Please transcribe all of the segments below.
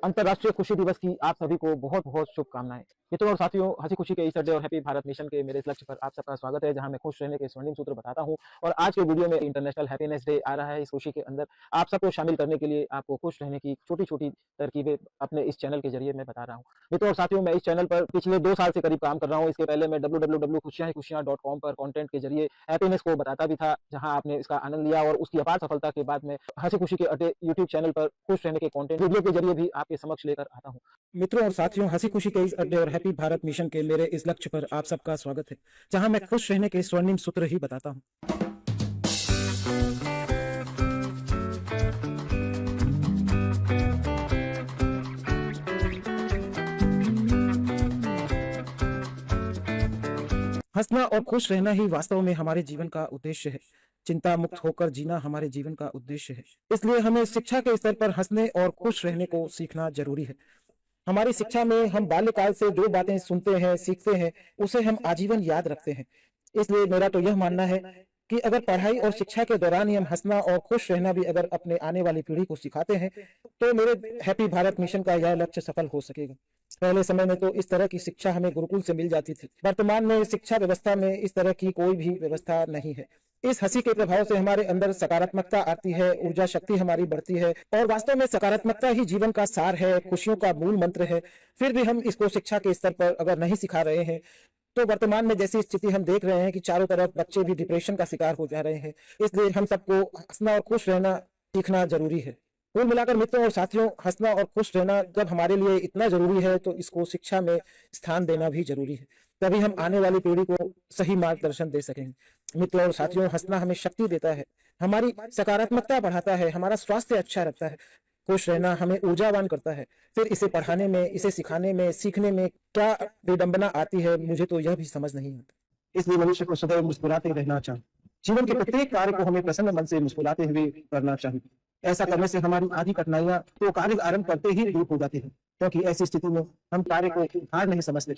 अंतर्राष्ट्रीय खुशी दिवस की आप सभी को बहुत बहुत शुभकामनाएं। मित्रों और साथियों, हंसी खुशी के इस डे और हैप्पी भारत मिशन के मेरे इस लक्ष्य पर आप सबका स्वागत है, जहां मैं खुश रहने के स्वर्णिम सूत्र बताता हूं। और आज के वीडियो में इंटरनेशनल हैप्पीनेस डे आ रहा है। इस खुशी के अंदर आप सबको शामिल करने के लिए आपको खुश रहने की छोटी छोटी तरकीबें अपने इस चैनल के जरिए मैं बता रहा हूँ। मित्रों और साथियों, मैं इस चैनल पर पिछले 2 साल से करीब काम कर रहा हूँ। इसके पहले मैं www.खुशियां-खुशियां.com पर कंटेंट के जरिए हैप्पीनेस को बताता भी था, जहां आपने इसका आनंद लिया। और उसकी अपार सफलता के बाद मैं हंसी खुशी के अड्डे यूट्यूब चैनल पर खुश रहने के कंटेंट वीडियो के जरिए भी आपके समक्ष लेकर आता हूं। मित्रों और साथियों, हंसी खुशी के इस अड्डे और हैप्पी भारत मिशन के मेरे इस लक्ष्य पर आप सबका स्वागत है, जहां मैं खुश रहने के स्वर्णिम सूत्र ही बताता हूं। हंसना और खुश रहना ही वास्तव में हमारे जीवन का उद्देश्य है। चिंता मुक्त होकर जीना हमारे जीवन का उद्देश्य है। इसलिए हमें शिक्षा के स्तर पर हंसने और खुश रहने को सीखना जरूरी है। हमारी शिक्षा में हम बाल्यकाल से जो बातें सुनते हैं, सीखते हैं, उसे हम आजीवन याद रखते हैं। इसलिए मेरा तो यह मानना है कि अगर पढ़ाई और शिक्षा के दौरान ही हम हंसना और खुश रहना भी अगर अपने आने वाली पीढ़ी को सिखाते हैं, तो मेरे हैप्पी भारत मिशन का यह लक्ष्य सफल हो सकेगा। पहले समय में तो इस तरह की शिक्षा हमें गुरुकुल से मिल जाती थी। वर्तमान में शिक्षा व्यवस्था में इस तरह की कोई भी व्यवस्था नहीं है। इस हंसी के प्रभाव से हमारे अंदर सकारात्मकता आती है, ऊर्जा शक्ति हमारी बढ़ती है, और वास्तव में सकारात्मकता ही जीवन का सार है, खुशियों का मूल मंत्र है। फिर भी हम इसको शिक्षा के स्तर पर अगर नहीं सिखा रहे हैं, तो वर्तमान में जैसी स्थिति हम देख रहे हैं कि चारों तरफ बच्चे भी डिप्रेशन का शिकार हो जा रहे हैं। इसलिए हम सबको हंसना और खुश रहना सीखना जरूरी है। कुल मिलाकर मित्रों और साथियों, हंसना और खुश रहना जब हमारे लिए इतना जरूरी है, तो इसको शिक्षा में स्थान देना भी जरूरी है। तभी हम आने वाली पीढ़ी को सही मार्गदर्शन दे सकेंगे। मित्रों और साथियों, हंसना हमें शक्ति देता है, हमारी सकारात्मकता बढ़ाता है, हमारा स्वास्थ्य अच्छा रखता है। खुश रहना हमें ऊर्जावान करता है। फिर इसे पढ़ाने में, इसे सिखाने में, सीखने में क्या विडंबना आती है, मुझे तो यह भी समझ नहीं आता। इसलिए मनुष्य को सदैव मुस्कुराते रहना चाहिए। जीवन के प्रत्येक कार्य को हमें प्रसन्न मन से मुस्कुराते हुए करना चाहिए। ऐसा करने से हमारी आधी कठिनाइयां तो कार्य आरंभ करते ही दूर हो जाती है, क्योंकि ऐसी स्थिति में हम कार्य को हार नहीं समझते।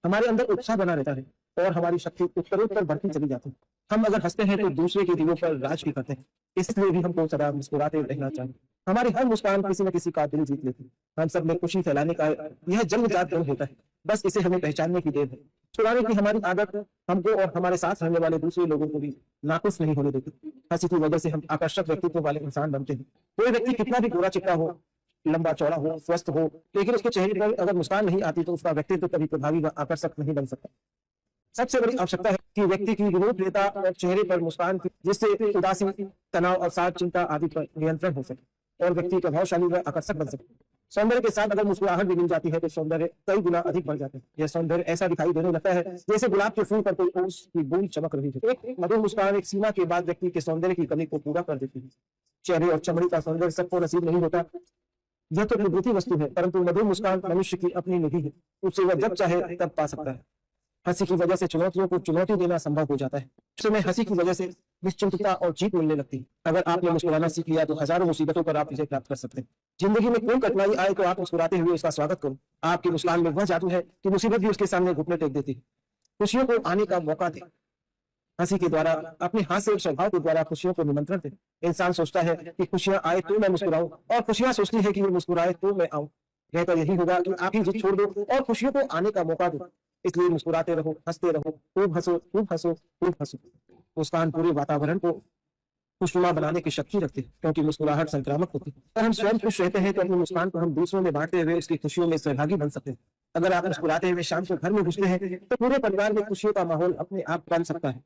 हमारे अंदर उत्साह बना रहता है और हमारी शक्ति उत्तरोत्तर बढ़ती चली जाती है। हम अगर हंसते हैं तो दूसरे के दिलों पर राज भी करते हैं। इसलिए भी हमको सदा मुस्कुराते रहना चाहिए। हमारी हर मुस्कान किसी न किसी का दिल जीत लेती है। हम सब में खुशी फैलाने का यह जन्मजात गुण होता है, बस इसे हमें पहचानने की देर है। मुस्कुराने की हमारी आदत हमको और हमारे साथ रहने वाले दूसरे लोगों को भी नाखुश नहीं होने देती। हंसी की वजह से हम आकर्षक व्यक्तित्व वाले इंसान बनते हैं। कोई व्यक्ति कितना भी गोरा चिट्टा हो, लंबा चौड़ा हो, स्वस्थ हो, लेकिन उसके चेहरे पर अगर मुस्कान नहीं आती तो उसका व्यक्तित्व कभी प्रभावी व आकर्षक नहीं बन सकता। सबसे बड़ी आवश्यकता है कि व्यक्ति की रूपरेखा और चेहरे पर मुस्कान, जिससे उदासी, तनाव, अवसाद, चिंता आदि पर नियंत्रण हो सके और व्यक्ति प्रभावशाली व आकर्षक बन सके। सौंदर्य के साथ अगर मुस्कुराहट भी मिल जाती है तो सौंदर्य कई गुना अधिक बढ़ जाते हैं। यह सौंदर्य ऐसा दिखाई देने लगता है जैसे गुलाब के फूल पर कोई ओस की बूंद चमक रही है। एक मधुर मुस्कान एक सीमा के बाद व्यक्ति के सौंदर्य की कमी को पूरा कर देती है। चेहरे और चमड़ी का सौंदर्य सबको नसीब नहीं होता, यह तो अनुभूति वस्तु है, परंतु मधुर मुस्कान मनुष्य की अपनी निधि है। उससे वह जब चाहे तब पा सकता है। हंसी की वजह से चुनौतियों को चुनौती देना संभव हो जाता है। उस समय हंसी की वजह से निश्चिंतता और जीत मिलने लगती है। अगर आपने मुस्कुराना सीख लिया तो हजारों मुसीबतों पर आप इसे प्राप्त कर सकते हैं। जिंदगी में कोई कठिनाई आए तो आप मुस्कुराते हुए उसका स्वागत करो। आपकी मुस्कान में वह जादू है कि मुसीबत भी उसके सामने घुटने टेक देती है। खुशियों को आने का मौका दे। हंसी के द्वारा, अपने हास्य और स्वभाव के द्वारा खुशियों को निमंत्रण दे। इंसान सोचता है कि खुशियां आए तो मैं मुस्कुराऊं, और खुशियां सोचती है कि वो मुस्कुराए तो मैं आऊं। बेहतर यही होगा कि आप ही जिद छोड़ दो और खुशियों को आने का मौका दो। इसलिए मुस्कुराते रहो, हंसते रहो, खूब हंसो, खूब हंसो, खूब हंसो। मुस्कान पूरे वातावरण को खुशनुमा बनाने की शक्ति रखती है, क्योंकि मुस्कुराहट संक्रामक होती है। अगर हम स्वयं खुश रहते हैं तो अपनी मुस्कान को हम दूसरों में बांटते हुए उसकी खुशियों में सहभागी बन सकते हैं। अगर आप मुस्कुराते हुए शाम को घर में घुसते हैं तो पूरे परिवार में खुशियों का माहौल अपने आप बन सकता है।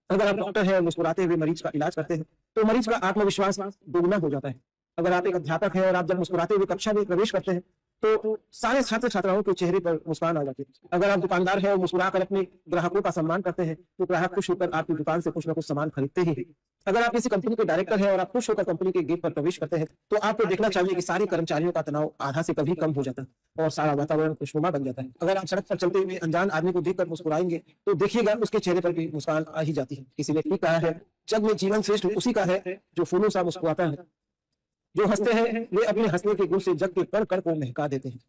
अगर आप डॉक्टर हैं और मुस्कुराते हुए मरीज का इलाज करते हैं तो मरीज का आत्मविश्वास दोगुना हो जाता है। अगर आप एक अध्यापक हैं और आप जब मुस्कुराते हुए कक्षा में प्रवेश करते हैं तो सारे छात्र छात्राओं के चेहरे पर मुस्कान आ जाती है। अगर आप दुकानदार हैं और मुस्कुराकर अपने ग्राहकों का सम्मान करते हैं तो ग्राहक खुश होकर आपकी दुकान से कुछ न कुछ सामान खरीदते ही हैं। अगर आप किसी कंपनी के डायरेक्टर हैं और आप खुश होकर कंपनी के गेट पर प्रवेश करते हैं तो आपको देखना चाहिए कि सारे कर्मचारियों का तनाव आधा से कभी कम हो जाता है और सारा वातावरण खुशनुमा बन जाता है। अगर आप सड़क पर चलते हुए अनजान आदमी को देखकर मुस्कुराएंगे तो देखिएगा उसके चेहरे पर भी मुस्कान आ ही जाती है। किसी व्यक्ति कहा है, जग में जीवन श्रेष्ठ उसी का है जो फूलों सा मुस्कुराता है। जो हंसते हैं वे अपने हंसने के गुण से जग के कण कण को महका देते हैं।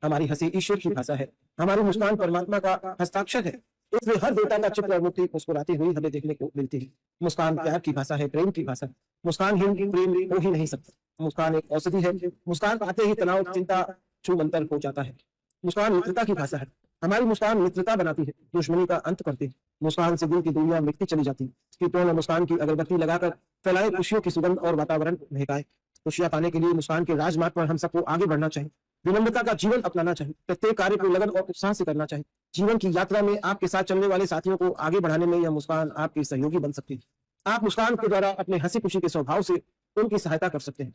हमारी हंसी ईश्वर की भाषा है, हमारी मुस्कान परमात्मा का हस्ताक्षर है। इसलिए हर देवता का चित्र और मूर्ति मुस्कुराती हुई हमें देखने को मिलती है। मुस्कान प्यार की भाषा है, प्रेम की भाषा है। मुस्कान ही प्रेम हो ही नहीं सकता। मुस्कान एक औषधि है। मुस्कान पाते ही तनाव, चिंता छूमंतर हो जाता है। मुस्कान मित्रता की भाषा है। हमारी मुस्कान मित्रता बनाती है, दुश्मनी का अंत करती है। मुस्कान से दिल की दुनिया मिटती चली जाती है। कीटों में मुस्कान की अगरबत्ती लगाकर फैलाए खुशियों की सुगंध और वातावरण महकाए। खुशियां पाने के लिए मुस्कान के राजमार्ग पर हम सबको आगे बढ़ना चाहिए। विनम्रता का जीवन अपनाना चाहिए। प्रत्येक कार्य को लगन और उत्साह से करना चाहिए। जीवन की यात्रा में आपके साथ चलने वाले साथियों को आगे बढ़ाने में यह मुस्कान आपकी सहयोगी बन सकती है। आप मुस्कान के द्वारा अपने हंसी खुशी के स्वभाव से उनकी सहायता कर सकते हैं।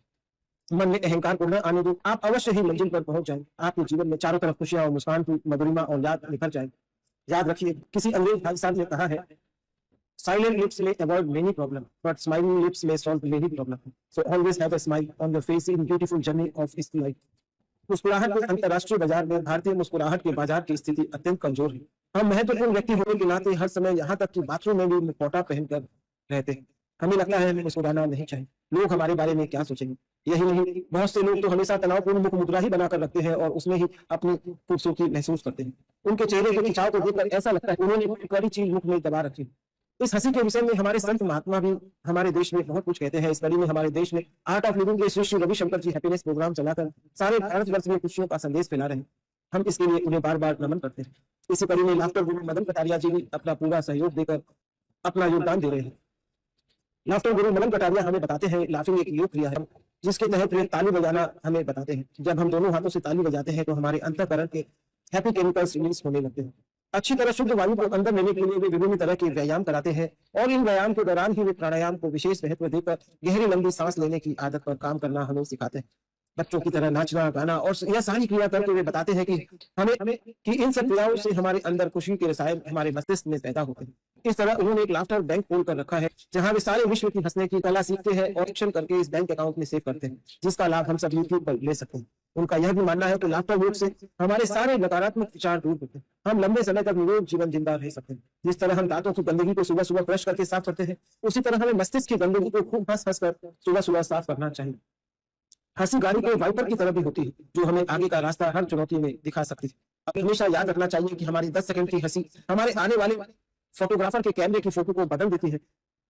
मन में अहंकार को न आने दो, आप अवश्य ही मंजिल पर पहुंच जाएंगे। आपके जीवन में चारों तरफ खुशियां और मुस्कान की मधुरिमा और याद निखर जाएगी। याद रखिए, किसी अंग्रेज भाई साहब ने कहा है, silent lips may avoid many problems, but smiling lips may solve many problems. So always have a smile on your face in beautiful journey of this life. मुस्कुराहट के अंतर्राष्ट्रीय बाजार में भारतीय मुस्कुराहट के बाजार की स्थिति अत्यंत कमजोर है। हम महत्वपूर्ण व्यक्ति होने के नाते हर समय यहाँ तक कि बाथरूम में भी मुखौटा पहनकर रहते हैं। हमें लगता है हमें मुस्कुराना नहीं चाहिए, लोग हमारे बारे में क्या सोचेंगे। यही नहीं, बहुत से लोग तो हमेशा तनावपूर्ण मुख मुद्रा ही बनाकर रखते हैं और उसमें ही अपनी खूबसूरती महसूस करते हैं। उनके चेहरे के खिंचाव को देखकर ऐसा लगता है उन्होंने कोई कड़ी चीज मुख में दबा रखी। इस हंसी के विषय में हमारे संत महात्मा भी हमारे देश में बहुत कुछ कहते हैं। इस कड़ी में हमारे देश में आर्ट ऑफ लिविंग के श्री रविशंकर जी हैप्पीनेस प्रोग्राम चलाकर सारे भारतवर्ष में खुशियों का संदेश फैला रहे हैं। हम इसके लिए उन्हें बार बार नमन करते हैं। इसी कड़ी में लाफ्टर गुरु मदन कटारिया जी भी अपना पूरा सहयोग देकर अपना योगदान दे रहे हैं। लाफ्टर गुरु मदन कटारिया हमें बताते हैं, लाफिंग एक योग क्रिया है जिसके तहत वे ताली बजाना हमें बताते हैं। जब हम दोनों हाथों से ताली बजाते हैं तो हमारे अंतःकरण के हैप्पी केमिकल्स रिलीज होने लगते हैं। अच्छी तरह शुद्ध वायु को अंदर लेने के लिए वे विभिन्न तरह के व्यायाम कराते हैं और इन व्यायाम के दौरान ही वे प्राणायाम को विशेष महत्व देकर गहरी लंबी सांस लेने की आदत पर काम करना हमें सिखाते हैं। बच्चों की तरह नाचना, गाना और यह सारी क्रिया करके वे बताते हैं कि इन सब क्रियाओं से हमारे अंदर खुशी के रसायन हमारे मस्तिष्क में पैदा होते हैं। इस तरह उन्होंने एक लाफ्टर बैंक खोल कर रखा है जहां वे सारे विश्व की हंसने की कला सीखते हैं और एक्शन करके इस बैंक अकाउंट में सेव करते हैं, जिसका लाभ हम सब यूट्यूब पर ले सकते हैं। उनका यह भी मानना है कि लाफ्टर वर्क से हमारे सारे नकारात्मक विचार दूर होते हैं। हम लंबे समय तक निरोग जीवन जिंदा रह सकते हैं। जिस तरह हम दांतों की गंदगी को सुबह सुबह ब्रश करके साफ करते हैं, उसी तरह हमें मस्तिष्क की गंदगी को खूब हंस हंस कर सुबह सुबह साफ करना चाहिए। हंसी गाड़ी के वाइपर की तरह भी होती है जो हमें आगे का रास्ता हर चुनौती में दिखा सकती है। अब हमेशा याद रखना चाहिए कि हमारी 10 सेकंड की हंसी हमारे आने वाले फोटोग्राफर के कैमरे की फोटो को बदल देती है।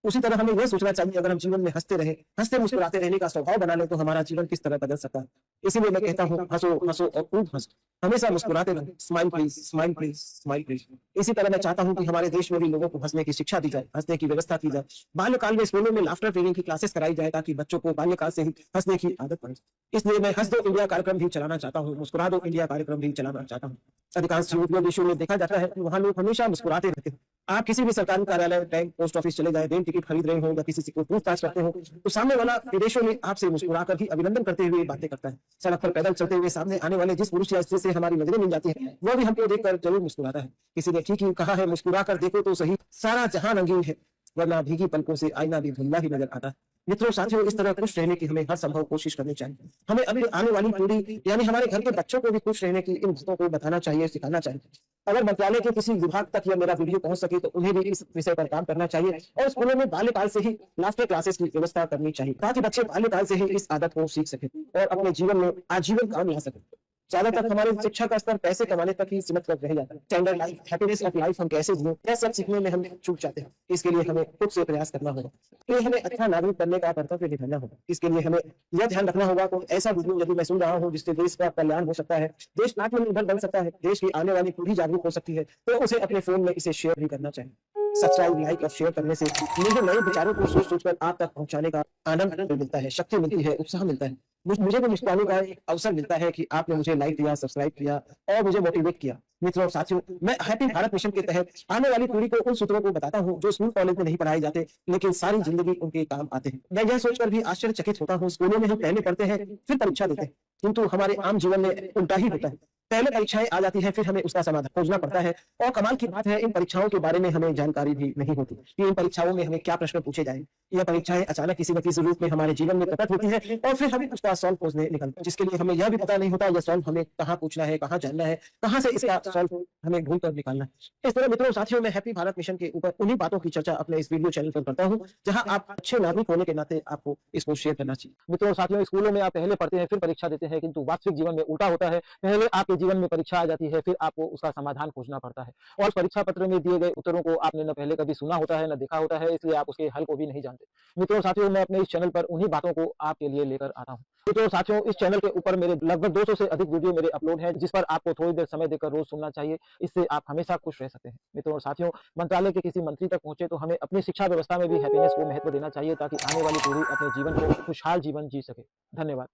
उसी तरह हमें यह सोचना चाहिए, अगर हम जीवन में हंसते रहे, हंसते मुस्कुराते रहने का स्वभाव बना ले तो हमारा जीवन किस तरह बदल सकता है। इसीलिए मैं कहता हूँ, हंसो हंसो और खूब हंसो, हमेशा मुस्कुराते रहो। Smile please, smile please, smile please. इसी तरह मैं चाहता हूँ कि हमारे देश में भी लोगों को हंसने की शिक्षा दी जाए, हंसने की व्यवस्था की जाए। बाल्यकाल में स्कूलों में लाफ्टर ट्रेनिंग की क्लासेस कराई जाए ताकि बच्चों को बाल्यकाल से ही हंसने की आदत पड़े। इसलिए मैं हंस दो इंडिया कार्यक्रम भी चलाना चाहता हूँ, मुस्कुरा दो इंडिया कार्यक्रम भी चलाना चाहता हूँ। अधिकांश यूरोपीय देशों में देखा जाता है कि वहाँ लोग हमेशा मुस्कुराते रहते हैं। आप किसी भी सरकारी कार्यालय, बैंक, पोस्ट ऑफिस चले जाए, ट्रेन टिकट खरीद रहे हो या किसी से कोई पूछताछ करते हो तो सामने वाला विदेशों में आपसे मुस्कुराकर ही अभिनंदन करते हुए बातें करता है। सड़क पर पैदल चलते हुए सामने आने वाले जिस पुरुष या स्त्री से हमारी नजरें मिल जाती है वह भी हमको देखकर जरूर मुस्कुराता है। किसी ने ठीक ही कहा है, मुस्कुरा कर देखो तो सही, सारा जहां रंगीन है, वरना भीगी पलकों से आईना भी धुंधला ही नजर आता है। मित्रों, साथियों, इस तरह खुश रहने की हमें हर संभव कोशिश करनी चाहिए। हमें अपनी आने वाली पीढ़ी यानी हमारे घर के बच्चों को भी खुश रहने की इन बातों को बताना चाहिए, सिखाना चाहिए। अगर मंत्रालय के किसी विभाग तक यह मेरा वीडियो पहुंच सके तो उन्हें भी इस विषय पर काम करना चाहिए और स्कूलों में बाल्यकाल से ही लाफ्टर क्लासेस की व्यवस्था करनी चाहिए ताकि बच्चे बाल्यकाल से ही इस आदत को सीख सके और अपने जीवन में आजीवन काम ला सके। ज्यादातर हमारे शिक्षा का स्तर पैसे कमाने तक ही सीमित कर रह जाता है। Standard life, happiness of life हम कैसे जिए, यह सब सीखने में हम चूक जाते हैं। इसके लिए हमें खुद से प्रयास करना होगा। तो हमें अच्छा नागरिक बनने का कर्तव्य निभाना होगा। इसके लिए हमें यह ध्यान रखना होगा कि ऐसा वीडियो यदि मैं सुन रहा हूँ जिससे देश का कल्याण हो सकता है, देश आत्मनिर्भर बन सकता है, देश की आने वाली पीढ़ी जागरूक हो सकती है, तो उसे अपने फोन में इसे शेयर भी करना चाहिए। सब्सक्राइब, लाइक और शेयर करने से मुझे नए विचारों को सोच सोचकर आप तक पहुंचाने का आनंद मिलता है, शक्ति मिलती है, उत्साह मिलता है। मुझे भी मुस्कुराने का एक अवसर मिलता है कि आपने मुझे लाइक दिया, सब्सक्राइब किया और मुझे मोटिवेट किया। मित्रों और साथियों, मैं हैप्पी भारत मिशन के तहत आने वाली पीढ़ी को उन सूत्रों को बताता हूं जो स्कूल कॉलेज में नहीं पढ़ाए जाते लेकिन सारी जिंदगी उनके काम आते हैं। मैं यह सोचकर भी आश्चर्यचकित होता हूं, स्कूलों में हम पहले पढ़ते हैं फिर परीक्षा देते हैं, किंतु हमारे आम जीवन में उल्टा ही होता है। पहले परीक्षाएं आ जाती है, फिर हमें उसका समाधान खोजना पड़ता है और कमाल की बात है, इन परीक्षाओं के बारे में हमें जानकारी भी नहीं होती कि इन परीक्षाओं में हमें क्या प्रश्न पूछे जाए। यह परीक्षाएं अचानक किसी न किसी रूप में हमारे जीवन में प्रकट होती है और फिर हमें उसका सॉल्व खोजने निकलते हैं, जिसके लिए हमें यह भी पता नहीं होता यह सॉल्व हमें कहाँ पूछना है, कहाँ जानना है, कहाँ से इसका सॉल्व हमें ढूंढ कर निकालना है। इस तरह मित्रों साथियों, मैं हैप्पी भारत मिशन के ऊपर उन्हीं बातों की चर्चा अपने इस वीडियो चैनल पर करता हूँ जहाँ आप अच्छे नागरिक होने के नाते आपको इसको शेयर करना चाहिए। मित्रों साथियों, स्कूलों में आप पहले पढ़ते हैं फिर परीक्षा देते हैं, किंतु वास्तविक जीवन में उल्टा होता है। पहले आपके जीवन में परीक्षा आ जाती है, फिर आपको उसका समाधान खोजना पड़ता है और परीक्षा पत्र में दिए गए उत्तरों को आपने न पहले कभी सुना होता है, न देखा होता है, इसलिए आप उसके हल को भी नहीं जानते। मित्रों और साथियों, मैं अपने इस चैनल पर उन्हीं बातों को आपके लिए लेकर आता हूँ। मित्रों और साथियों, इस चैनल के ऊपर मेरे लगभग 200 से अधिक वीडियो मेरे अपलोड हैं, जिस पर आपको थोड़ी देर समय देकर रोज सुनना चाहिए। इससे आप हमेशा खुश रह सकते हैं। मित्रों और साथियों, मंत्रालय के किसी मंत्री तक पहुंचे तो हमें अपनी शिक्षा व्यवस्था में भी हैप्पीनेस को महत्व देना चाहिए, ताकि आने वाली पीढ़ी अपने जीवन को खुशहाल जीवन जी सके। धन्यवाद।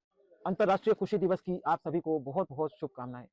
अंतर्राष्ट्रीय खुशी दिवस की आप सभी को बहुत-बहुत शुभकामनाएँ।